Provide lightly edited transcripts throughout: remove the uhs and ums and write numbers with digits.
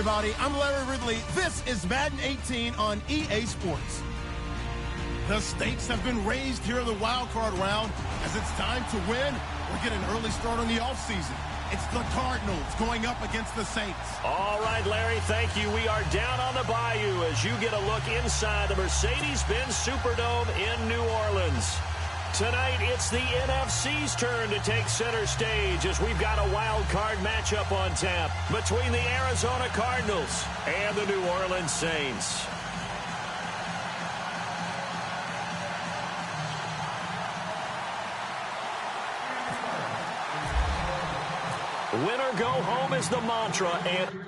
everybody. I'm Larry Ridley. This is Madden 18 on EA Sports. The stakes have been raised here in the wild card round. As it's time to win or get an early start on the offseason. It's the Cardinals going up against the Saints. All right, Larry, thank you. We are down on the bayou as you get a look inside the Mercedes-Benz Superdome in New Orleans. Tonight, it's the NFC's turn to take center stage as we've got a wild card matchup on tap between the Arizona Cardinals and the New Orleans Saints. Winner go home is the mantra, and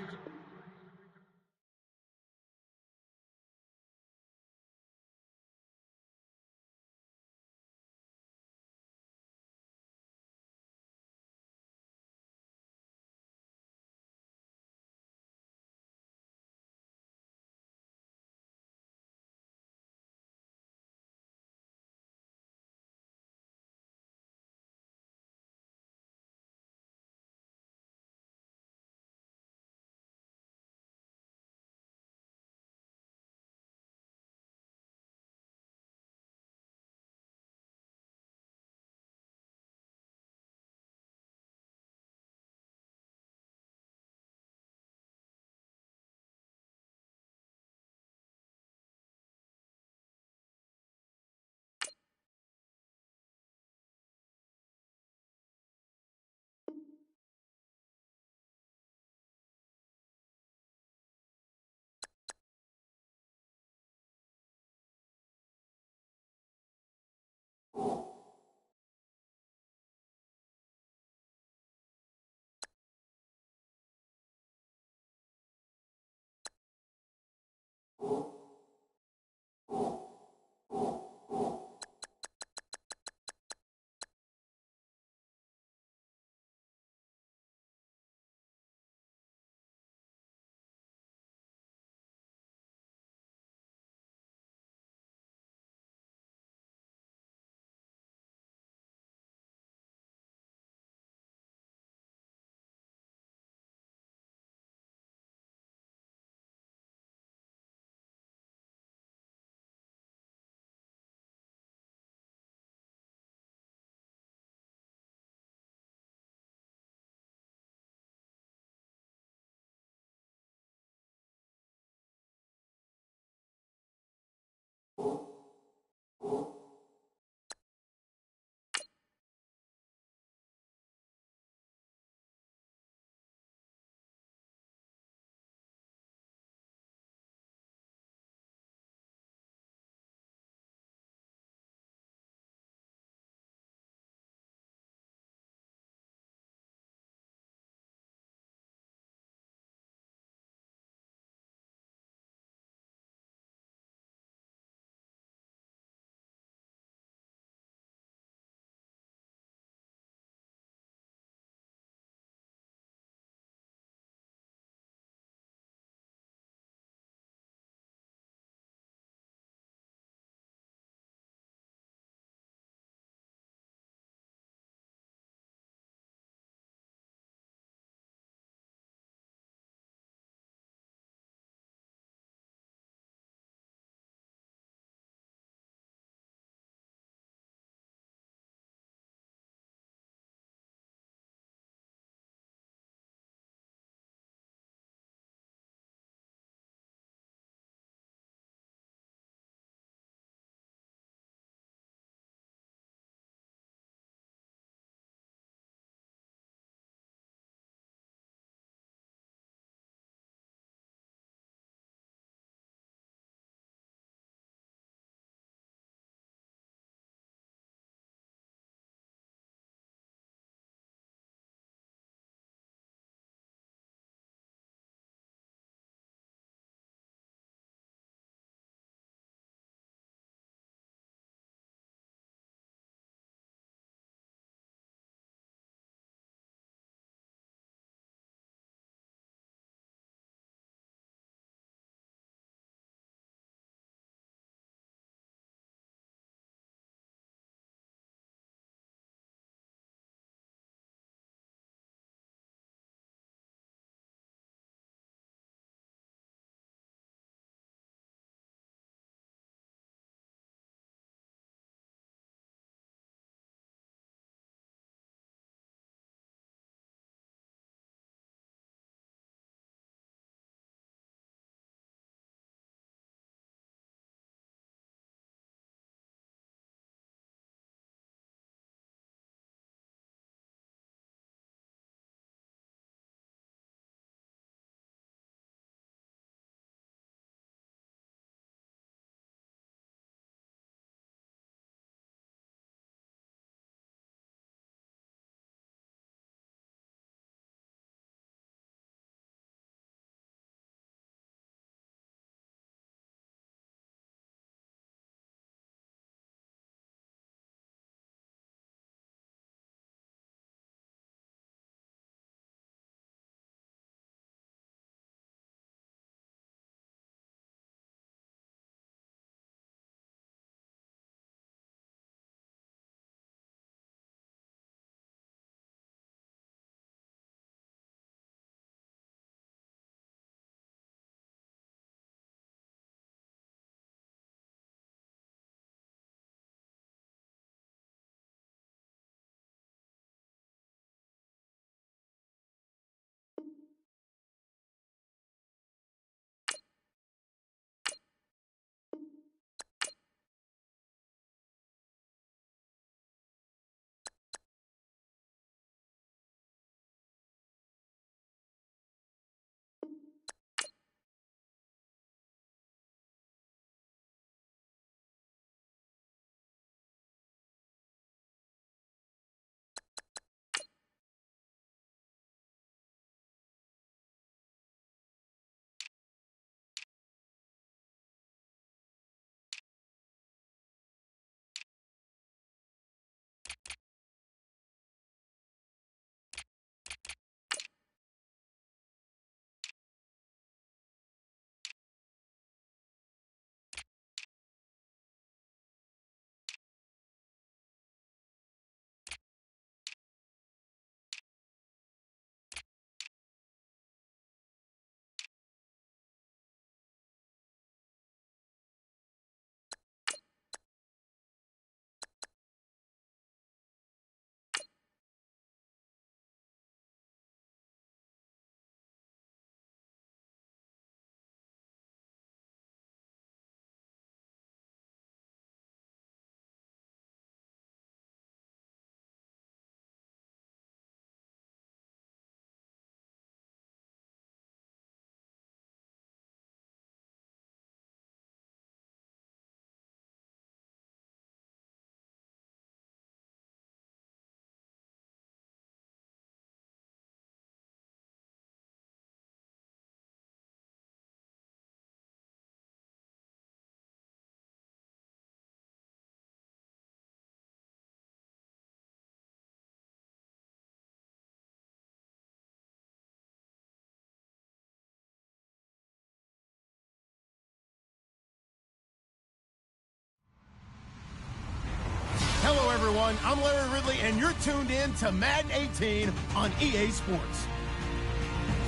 Hello, everyone. I'm Larry Ridley, and you're tuned in to Madden 18 on EA Sports.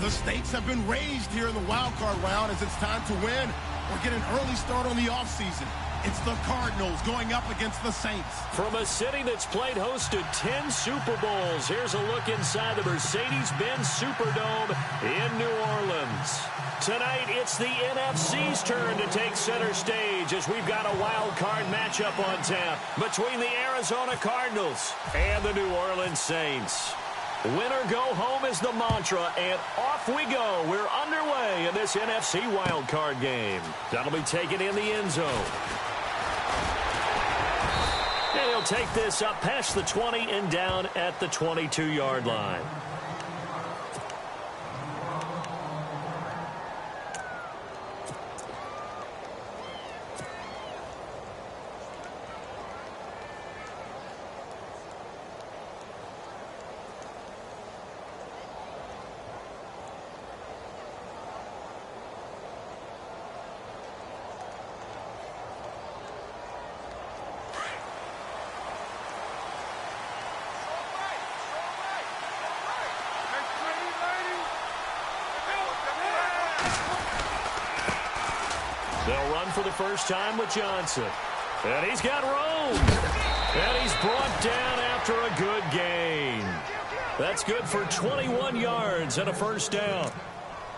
The stakes have been raised here in the wild card round as it's time to win or get an early start on the offseason. It's the Cardinals going up against the Saints. From a city that's played host to 10 Super Bowls, here's a look inside the Mercedes-Benz Superdome in New Orleans. Tonight, it's the NFC's turn to take center stage as we've got a wild card matchup on tap between the Arizona Cardinals and the New Orleans Saints. Win or go home is the mantra, and off we go. We're underway in this NFC wildcard game. That'll be taken in the end zone. And he'll take this up past the 20 and down at the 22-yard line. They'll run for the first time with Johnson. And he's got room. And he's brought down after a good gain. That's good for 21 yards and a first down.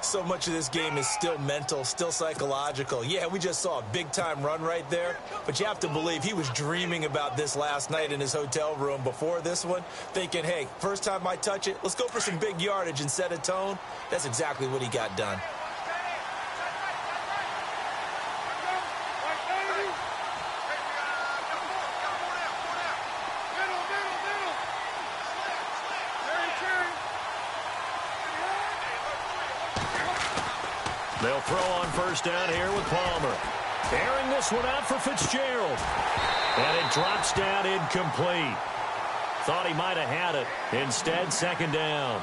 So much of this game is still mental, still psychological. Yeah, we just saw a big-time run right there, but you have to believe he was dreaming about this last night in his hotel room before this one, thinking, hey, first time I touch it, let's go for some big yardage and set a tone. That's exactly what he got done. They'll throw on first down here with Palmer. Airing this one out for Fitzgerald. And it drops down incomplete. Thought he might have had it. Instead, second down.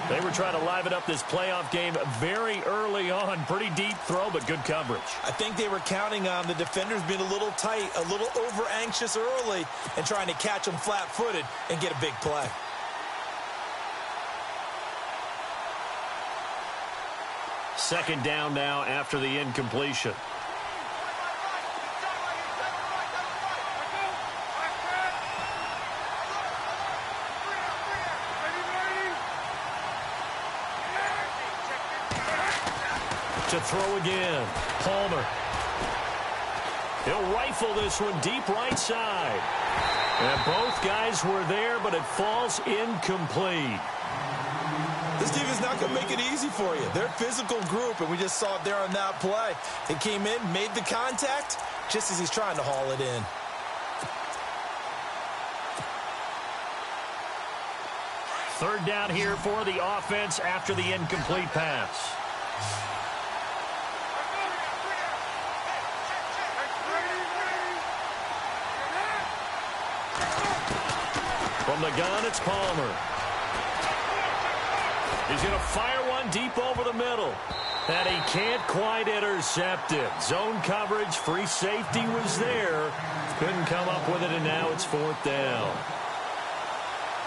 They were trying to liven up this playoff game very early on. Pretty deep throw, but good coverage. I think they were counting on the defenders being a little tight, a little over-anxious early, and trying to catch them flat-footed and get a big play. Second down now after the incompletion. To throw again. Palmer. He'll rifle this one deep right side. And both guys were there, but it falls incomplete. This team is not going to make it easy for you. They're a physical group, and we just saw it there on that play. They came in, made the contact, just as he's trying to haul it in. Third down here for the offense after the incomplete pass. From the gun, it's Palmer. He's going to fire one deep over the middle. And he can't quite intercept it. Zone coverage, free safety was there. Couldn't come up with it, and now it's fourth down.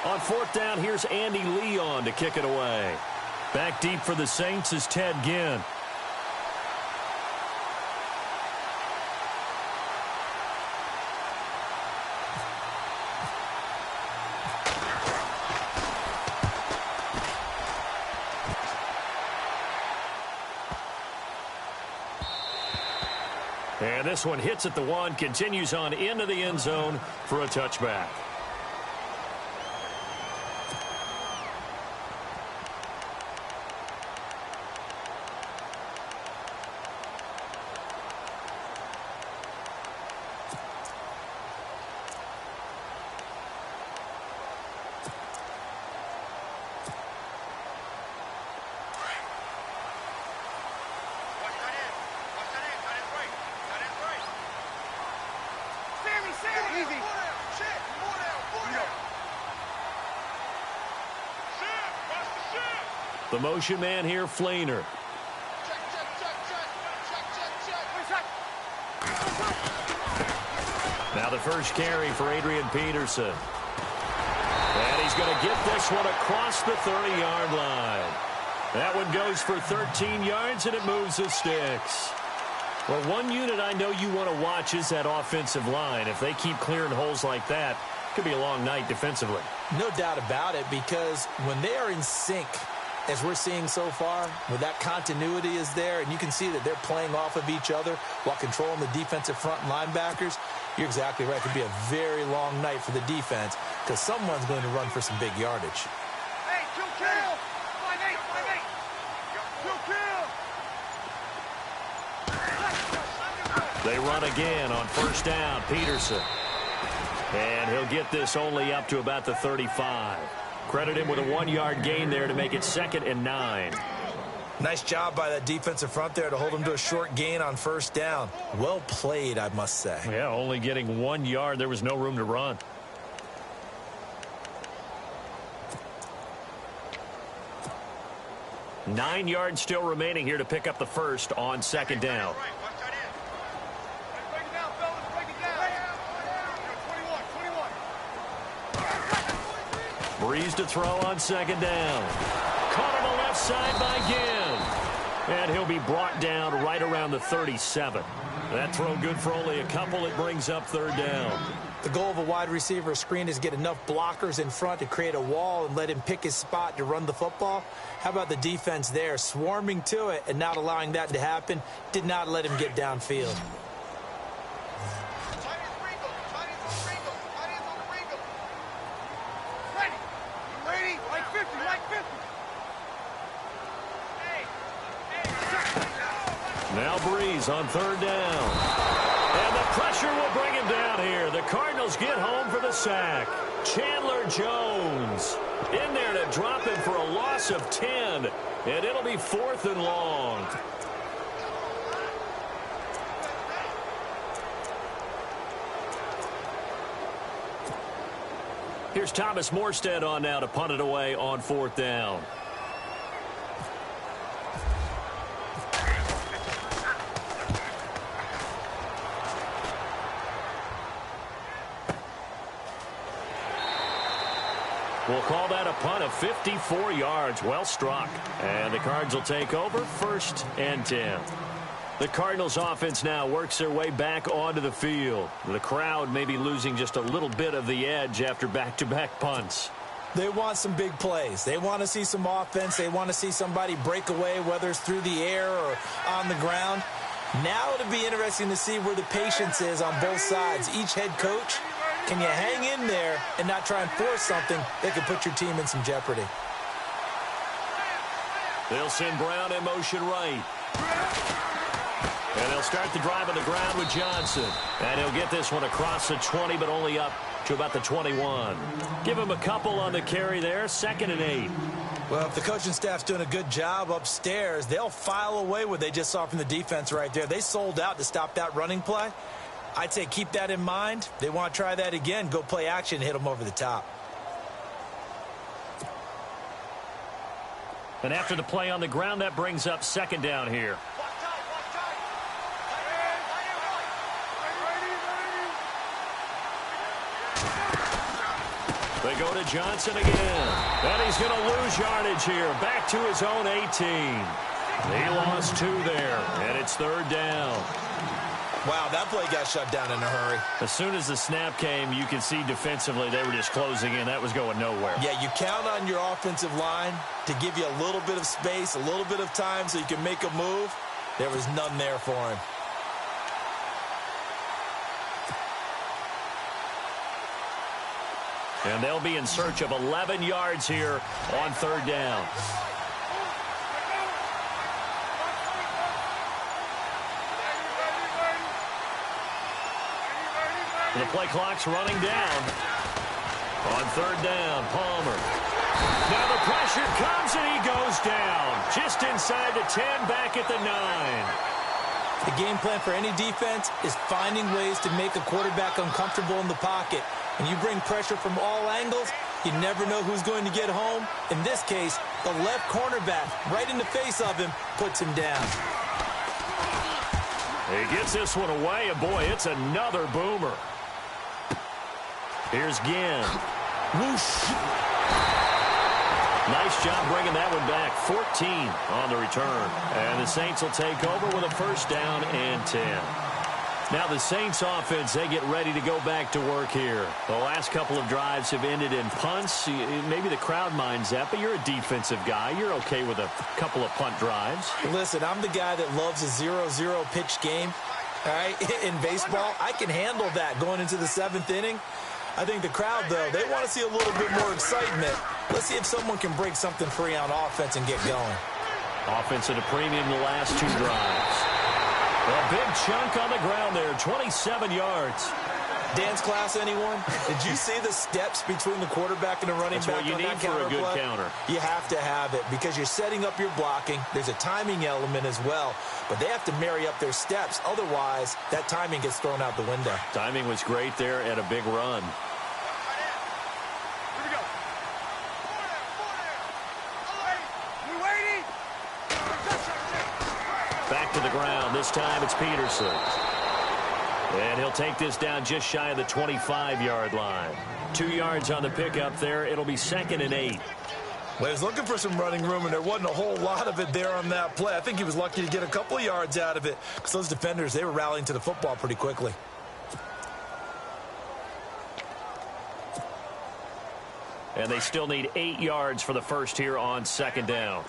On fourth down, here's Andy Leon to kick it away. Back deep for the Saints is Ted Ginn. And this one hits at the one, continues on into the end zone for a touchback. The motion man here, Flainer. Now the first carry for Adrian Peterson. And he's going to get this one across the 30-yard line. That one goes for 13 yards, and it moves the sticks. Well, one unit I know you want to watch is that offensive line. If they keep clearing holes like that, it could be a long night defensively. No doubt about it, because when they are in sync, as we're seeing so far, where that continuity is there, and you can see that they're playing off of each other while controlling the defensive front linebackers, you're exactly right. It could be a very long night for the defense because someone's going to run for some big yardage. Hey, two kill! 5-8, 5-8! They run again on first down. Peterson. And he'll get this only up to about the 35. Credit him with a 1-yard gain there to make it 2nd and 9. Nice job by that defensive front there to hold him to a short gain on first down. Well played, I must say. Yeah, only getting 1 yard. There was no room to run. Nine yards still remaining here to pick up the first on second down. Breeze to throw on second down. Caught on the left side by Ginn. And he'll be brought down right around the 37. That throw good for only a couple. It brings up third down. The goal of a wide receiver screen is get enough blockers in front to create a wall and let him pick his spot to run the football. How about the defense there, swarming to it and not allowing that to happen? Did not let him get downfield. Now Breeze on third down. And the pressure will bring him down here. The Cardinals get home for the sack. Chandler Jones in there to drop him for a loss of 10. And it'll be 4th and long. Here's Thomas Morstead on now to punt it away on 4th down. We'll call that a punt of 54 yards. Well struck. And the Cards will take over 1st and 10. The Cardinals offense now works their way back onto the field. The crowd may be losing just a little bit of the edge after back-to-back punts. They want some big plays. They want to see some offense. They want to see somebody break away, whether it's through the air or on the ground. Now it'll be interesting to see where the patience is on both sides. Each head coach, can you hang in there and not try and force something that could put your team in some jeopardy? They'll send Brown in motion right. And they'll start the drive on the ground with Johnson. And he'll get this one across the 20, but only up to about the 21. Give him a couple on the carry there, 2nd and 8. Well, if the coaching staff's doing a good job upstairs, they'll file away what they just saw from the defense right there. They sold out to stop that running play. I'd say keep that in mind. They want to try that again. Go play action, hit them over the top. And after the play on the ground, that brings up 2nd down here. They go to Johnson again. And he's going to lose yardage here. Back to his own 18. He lost 2 there. And it's 3rd down. Wow, that play got shut down in a hurry. As soon as the snap came, you could see defensively they were just closing in. That was going nowhere. Yeah, you count on your offensive line to give you a little bit of space, a little bit of time so you can make a move. There was none there for him. And they'll be in search of 11 yards here on 3rd down. The play clock's running down. On 3rd down, Palmer. Now the pressure comes and he goes down. Just inside the 10, back at the 9. The game plan for any defense is finding ways to make a quarterback uncomfortable in the pocket. When you bring pressure from all angles, you never know who's going to get home. In this case, the left cornerback, right in the face of him, puts him down. He gets this one away, and boy, it's another boomer. Here's Ginn. Whoosh. Nice job bringing that one back. 14 on the return. And the Saints will take over with a first down and 10. Now the Saints offense, they get ready to go back to work here. The last couple of drives have ended in punts. Maybe the crowd minds that, but you're a defensive guy. You're okay with a couple of punt drives. Listen, I'm the guy that loves a 0-0 pitch game. All right, in baseball, I can handle that going into the 7th inning. I think the crowd, though, they want to see a little bit more excitement. Let's see if someone can break something free on offense and get going. Offense at a premium the last 2 drives. A big chunk on the ground there, 27 yards. Dance class, anyone? Did you see the steps between the quarterback and the running That's back what you on need that for a good play? counter. You have to have it because you're setting up your blocking. There's a timing element as well, but they have to marry up their steps. Otherwise, that timing gets thrown out the window. Timing was great there at a big run. Back to the ground. This time it's Peterson. And he'll take this down just shy of the 25-yard line. 2 yards on the pickup there. It'll be 2nd and 8. Well, he was looking for some running room, and there wasn't a whole lot of it there on that play. I think he was lucky to get a couple of yards out of it because those defenders, they were rallying to the football pretty quickly. And they still need 8 yards for the first here on 2nd down.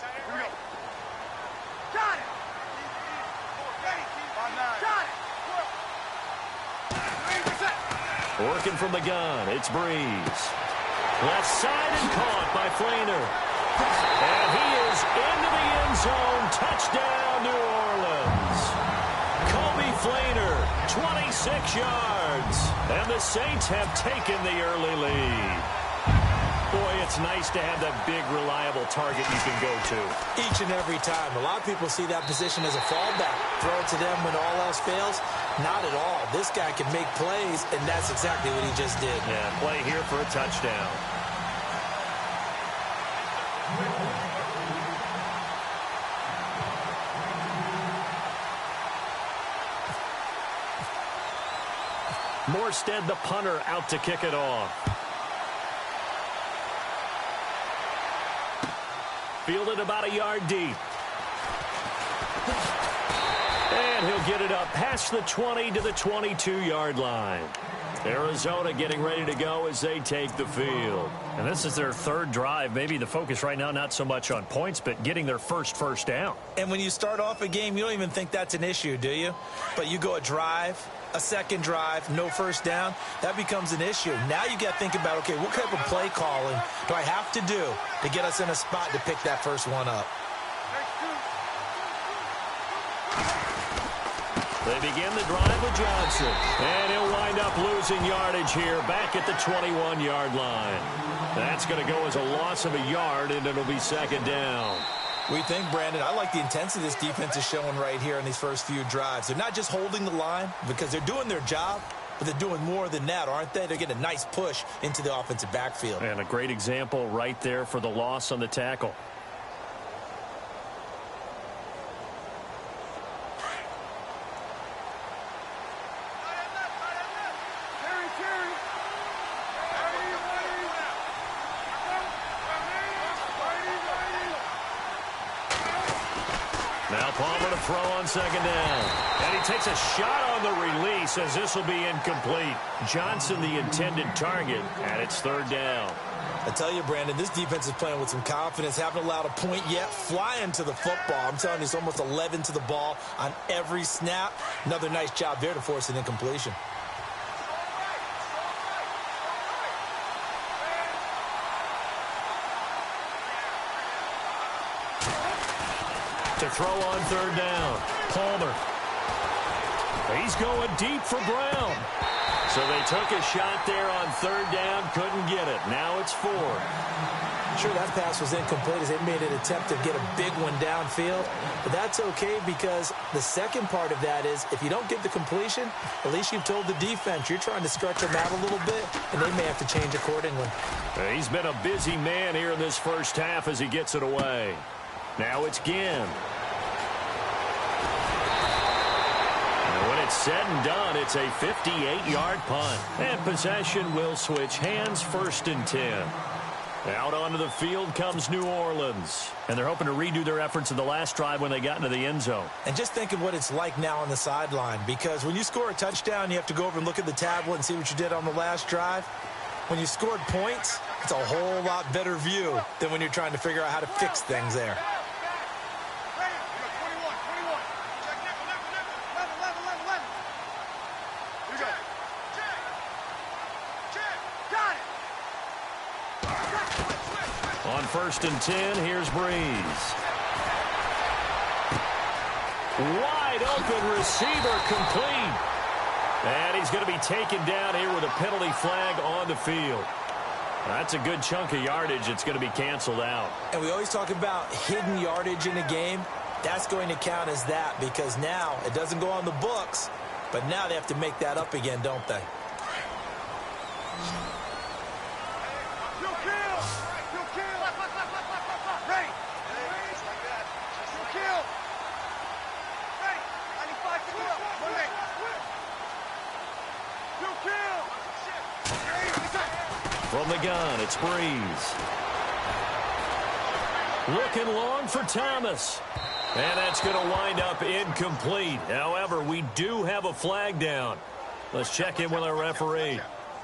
Working from the gun, it's Breeze. Left side and caught by Flainer. And he is into the end zone. Touchdown, New Orleans. Kobe Flainer, 26 yards. And the Saints have taken the early lead. Boy, it's nice to have that big, reliable target you can go to. Each and every time. A lot of people see that position as a fallback. Throw it to them when all else fails. Not at all. This guy can make plays, and that's exactly what he just did. Yeah, play here for a touchdown. Morstead, the punter, out to kick it off. Fielded about a yard deep. And he'll get it up past the 20 to the 22-yard line. Arizona getting ready to go as they take the field. And this is their 3rd drive. Maybe the focus right now not so much on points, but getting their first down. And when you start off a game, you don't even think that's an issue, do you? But you go a drive, a 2nd drive, no first down, that becomes an issue. Now you got to think about, okay, what type of play calling do I have to do to get us in a spot to pick that first one up? They begin the drive with Johnson. And he'll wind up losing yardage here back at the 21-yard line. That's going to go as a loss of a yard, and it'll be 2nd down. We think, Brandon, I like the intensity this defense is showing right here in these first few drives. They're not just holding the line because they're doing their job, but they're doing more than that, aren't they? They're getting a nice push into the offensive backfield. And a great example right there for the loss on the tackle. Now Palmer to throw on 2nd down. And he takes a shot on the release as this will be incomplete. Johnson the intended target, and it's 3rd down. I tell you, Brandon, this defense is playing with some confidence. Haven't allowed a point yet. Flying to the football. I'm telling you, it's almost 11 to the ball on every snap. Another nice job there to force an incompletion. To throw on 3rd down. Palmer. He's going deep for Brown. So they took a shot there on 3rd down. Couldn't get it. Now it's 4. Sure, that pass was incomplete as they made an attempt to get a big one downfield. But that's okay because the second part of that is if you don't get the completion, at least you've told the defense you're trying to stretch them out a little bit, and they may have to change accordingly. He's been a busy man here in this first half as he gets it away. Now it's Ginn. And when it's said and done, it's a 58-yard punt. And possession will switch hands, 1st and 10. Out onto the field comes New Orleans. And they're hoping to redo their efforts in the last drive when they got into the end zone. And just think of what it's like now on the sideline, because when you score a touchdown, you have to go over and look at the tablet and see what you did on the last drive. When you scored points, it's a whole lot better view than when you're trying to figure out how to fix things there. On 1st and 10, here's Breeze. Wide open receiver, complete. And he's going to be taken down here with a penalty flag on the field. That's a good chunk of yardage. It's going to be canceled out. And we always talk about hidden yardage in a game. That's going to count as that, because now it doesn't go on the books, but now they have to make that up again, don't they? From the gun, it's Breeze. Looking long for Thomas. And that's going to wind up incomplete. However, we do have a flag down. Let's check in with our referee.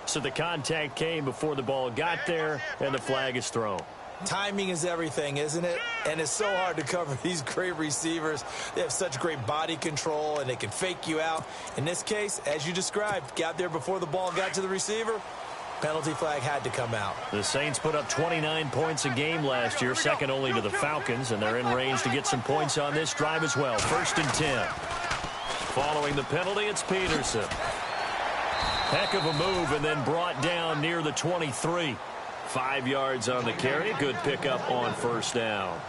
So the contact came before the ball got there, and the flag is thrown. Timing is everything, isn't it? And it's so hard to cover these great receivers. They have such great body control, and they can fake you out. In this case, as you described, got there before the ball got to the receiver. Penalty flag had to come out. The Saints put up 29 points a game last year, second only to the Falcons, and they're in range to get some points on this drive as well. 1st and 10. Following the penalty, it's Peterson. Heck of a move, and then brought down near the 23. 5 yards on the carry. Good pickup on 1st down.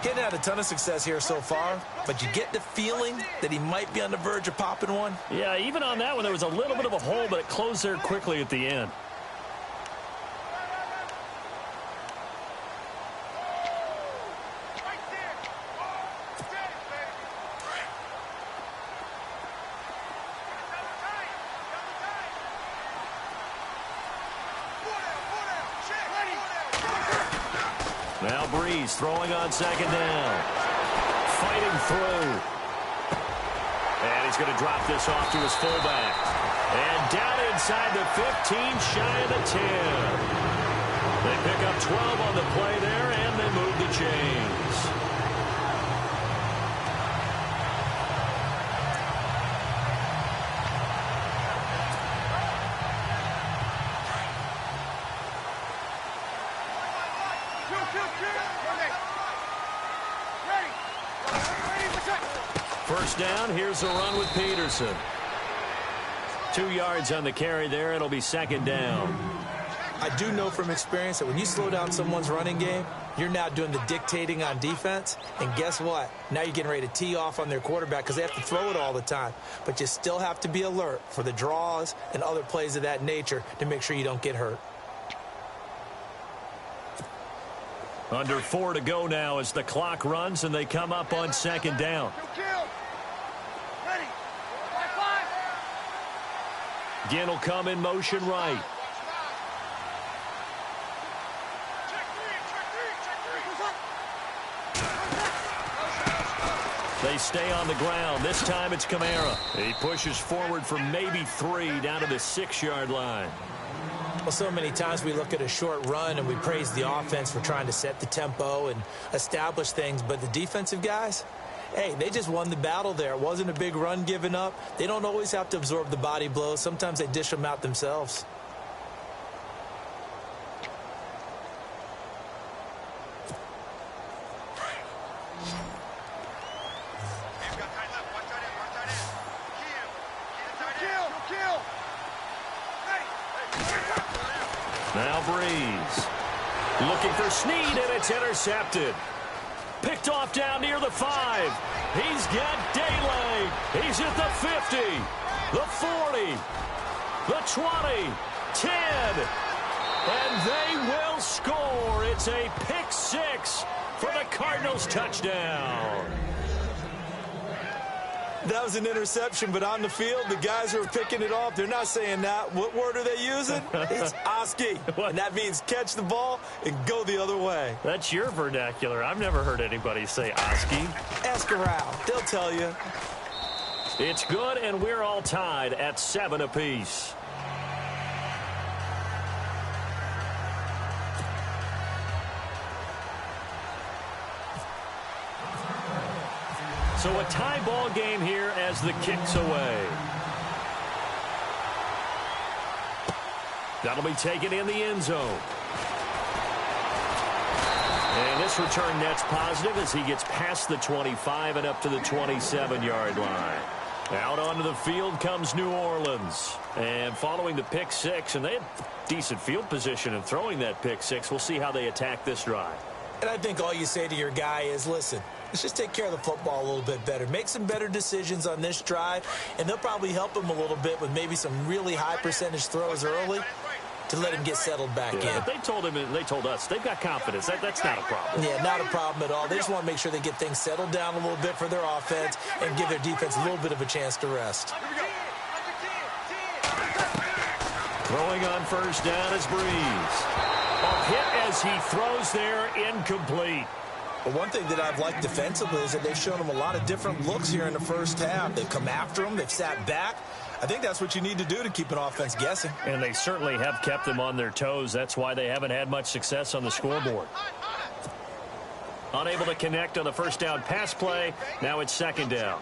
He hadn't had a ton of success here so far, but you get the feeling that he might be on the verge of popping one. Yeah, even on that one, there was a little bit of a hole, but it closed there quickly at the end. Now Breeze throwing on 2nd down. Fighting through. And he's going to drop this off to his fullback. And down inside the 15, shy of the 10. They pick up 12 on the play there, and they move the chains. First down, here's a run with Peterson. 2 yards on the carry there. It'll be 2nd down. I do know from experience that when you slow down someone's running game, you're now doing the dictating on defense. And guess what? Now you're getting ready to tee off on their quarterback because they have to throw it all the time. But you still have to be alert for the draws and other plays of that nature to make sure you don't get hurt. Under 4 to go now as the clock runs, and they come up on 2nd down. Ginn will come in motion right. They stay on the ground. This time it's Kamara. He pushes forward for maybe 3 down to the 6-yard line. Well, so many times we look at a short run and we praise the offense for trying to set the tempo and establish things, but the defensive guys, hey, they just won the battle there. It wasn't a big run given up. They don't always have to absorb the body blows. Sometimes they dish them out themselves. Now Breeze. Looking for Snead, and it's intercepted. Picked off down near the 5. He's got daylight. He's at the 50, the 40, the 20, 10. And they will score. It's a pick 6 for the Cardinals touchdown. That was an interception, but on the field, the guys who are picking it off, they're not saying that. What word are they using? It's Oski. And that means catch the ball and go the other way. That's your vernacular. I've never heard anybody say Oski. Ask around. They'll tell you. It's good, and we're all tied at 7 apiece. So a tie ball game here as the kick's away. That'll be taken in the end zone. And this return net's positive as he gets past the 25 and up to the 27-yard line. Out onto the field comes New Orleans. And following the pick six, and they had decent field position in throwing that pick six. We'll see how they attack this drive. And I think all you say to your guy is, listen, let's just take care of the football a little bit better. Make some better decisions on this drive, and they'll probably help him a little bit with maybe some really high percentage throws early to let him get settled back in. They told him, and they told us, they've got confidence. That's not a problem. Yeah, not a problem at all. They just want to make sure they get things settled down a little bit for their offense and give their defense a little bit of a chance to rest. Throwing on first down is Breeze. A hit as he throws there, incomplete. But one thing that I've liked defensively is that they've shown him a lot of different looks here in the first half. They've come after him. They've sat back. I think that's what you need to do to keep an offense guessing. And they certainly have kept them on their toes. That's why they haven't had much success on the scoreboard. Unable to connect on the first down pass play. Now it's second down.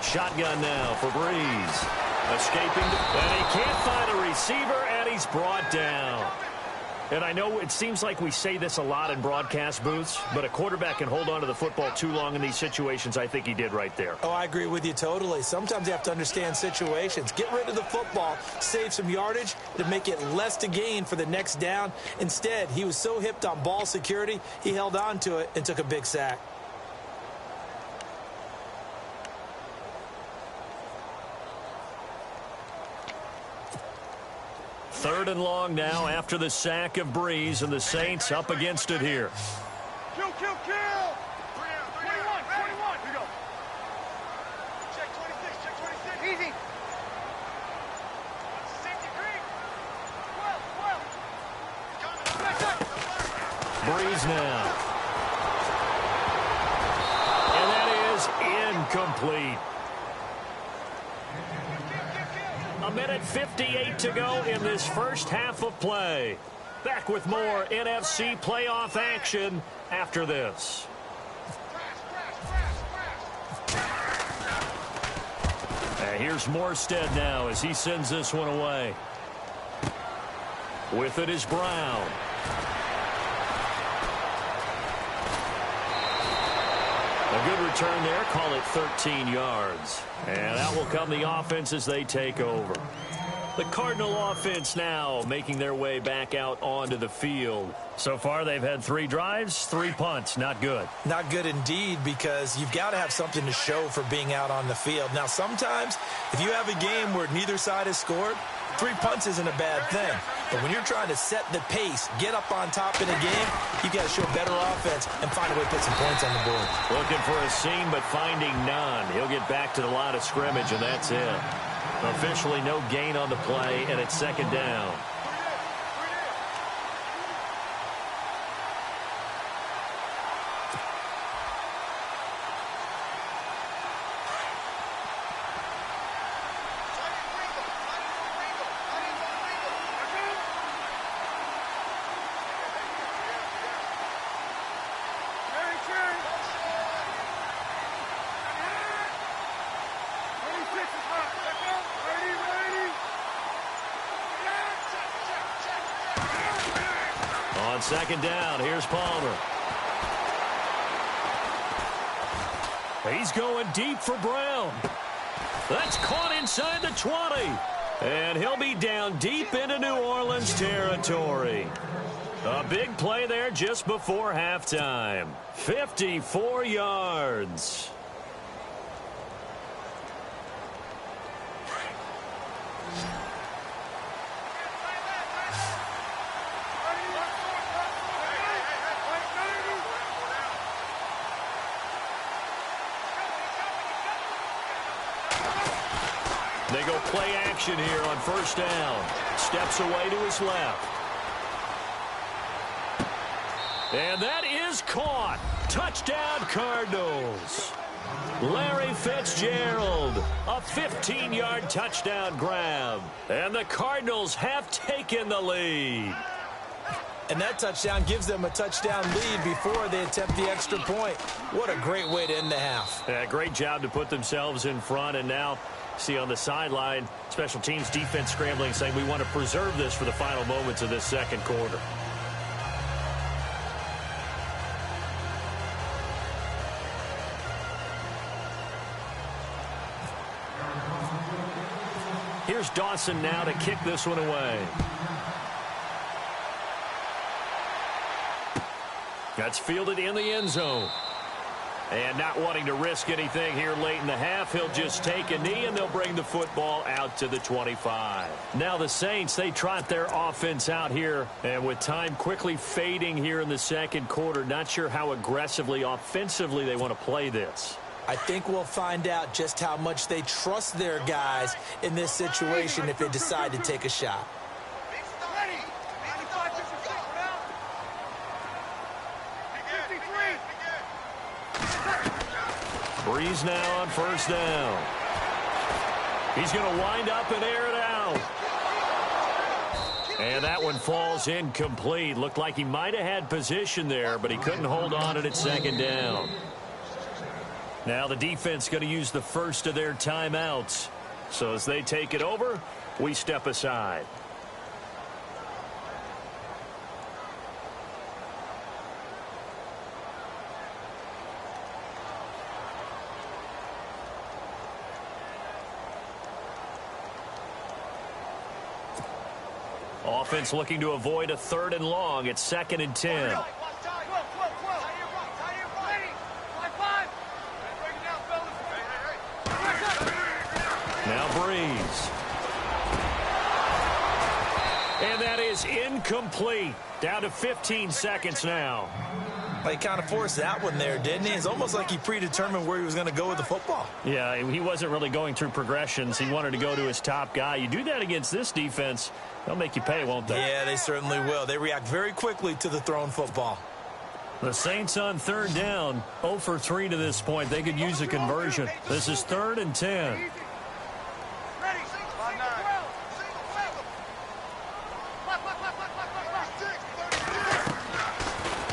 Shotgun now for Breeze. Escaping, and he can't find a receiver, and he's brought down. And I know it seems like we say this a lot in broadcast booths, but a quarterback can hold on to the football too long in these situations. I think he did right there. Oh, I agree with you totally. Sometimes you have to understand situations. Get rid of the football, save some yardage to make it less to gain for the next down. Instead, he was so hipped on ball security, he held on to it and took a big sack. Third and long now after the sack of Breeze, and the Saints up against it here. Kill, kill, kill! 21, 21. Here we go. Check 26, check 26. Easy. Safety green. 12, 12. Breeze now. And that is incomplete. A minute 58 to go in this first half of play. Back with more NFC playoff action after this. And here's Morstead now as he sends this one away. With it is Brown. A good return there, call it 13 yards. And out will come the offense as they take over. The Cardinal offense now making their way back out onto the field. So far, they've had 3 drives, 3 punts. Not good. Not good indeed, because you've got to have something to show for being out on the field. Now, sometimes, if you have a game where neither side has scored, 3 punts isn't a bad thing. But when you're trying to set the pace, get up on top in a game, you've got to show better offense and find a way to put some points on the board. Looking for a seam, but finding none. He'll get back to the line of scrimmage, and that's it. Officially no gain on the play, and it's second down. On second down, here's Palmer. He's going deep for Brown. That's caught inside the 20. And he'll be down deep into New Orleans territory. A big play there just before halftime. 54 yards. They go play action here on first down. Steps away to his left. And that is caught. Touchdown, Cardinals. Larry Fitzgerald, a 15-yard touchdown grab. And the Cardinals have taken the lead. And that touchdown gives them a touchdown lead before they attempt the extra point. What a great way to end the half. Yeah, great job to put themselves in front. And now, see on the sideline, special teams defense scrambling, saying we want to preserve this for the final moments of this second quarter. Here's Dawson now to kick this one away. That's fielded in the end zone. And not wanting to risk anything here late in the half, he'll just take a knee and they'll bring the football out to the 25. Now the Saints, they trot their offense out here, and with time quickly fading here in the second quarter, not sure how aggressively, offensively they want to play this. I think we'll find out just how much they trust their guys in this situation if they decide to take a shot. Breeze now on first down. He's going to wind up and air it out. And that one falls incomplete. Looked like he might have had position there, but he couldn't hold on at second down. Now the defense going to use the first of their timeouts. So as they take it over, we step aside. Offense looking to avoid a 3rd and long. It's 2nd and 10. Now Breeze. And that is incomplete. Down to 15 seconds now. He kind of forced that one there, didn't he? It's almost like he predetermined where he was going to go with the football. Yeah, he wasn't really going through progressions. He wanted to go to his top guy. You do that against this defense, they'll make you pay, won't they? Yeah, they certainly will. They react very quickly to the thrown football. The Saints on 3rd down, 0 for 3 to this point. They could use a conversion. This is 3rd and 10.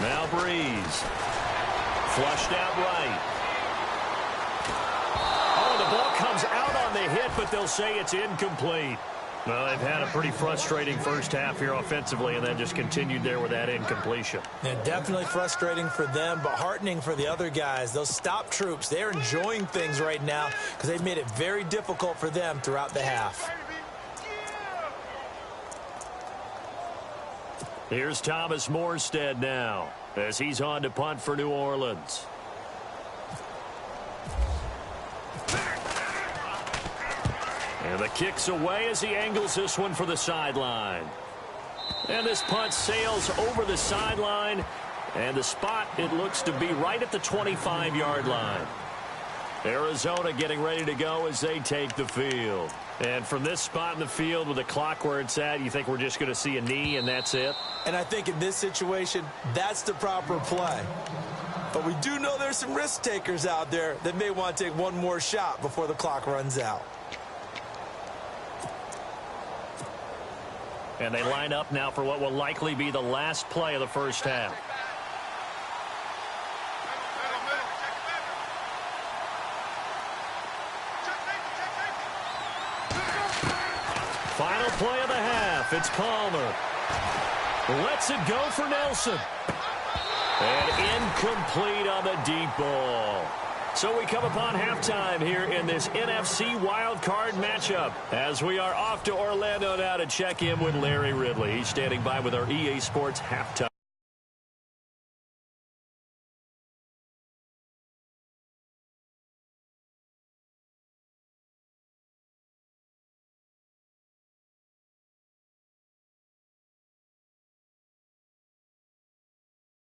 Now Breeze. Flushed out right. Oh, the ball comes out on the hit, but they'll say it's incomplete. Well, they've had a pretty frustrating first half here offensively, and then just continued there with that incompletion. Yeah, definitely frustrating for them, but heartening for the other guys. Those stop troops, they're enjoying things right now because they've made it very difficult for them throughout the half. Here's Thomas Morstead now as he's on to punt for New Orleans. And the kick's away as he angles this one for the sideline. And this punt sails over the sideline. And the spot, it looks to be right at the 25-yard line. Arizona getting ready to go as they take the field. And from this spot in the field with the clock where it's at, you think we're just going to see a knee and that's it? And I think in this situation, that's the proper play. But we do know there's some risk takers out there that may want to take one more shot before the clock runs out. And they line up now for what will likely be the last play of the first half. Final play of the half. It's Palmer. Lets it go for Nelson. And incomplete on the deep ball. So we come upon halftime here in this NFC wildcard matchup as we are off to Orlando now to check in with Larry Ridley. He's standing by with our EA Sports halftime.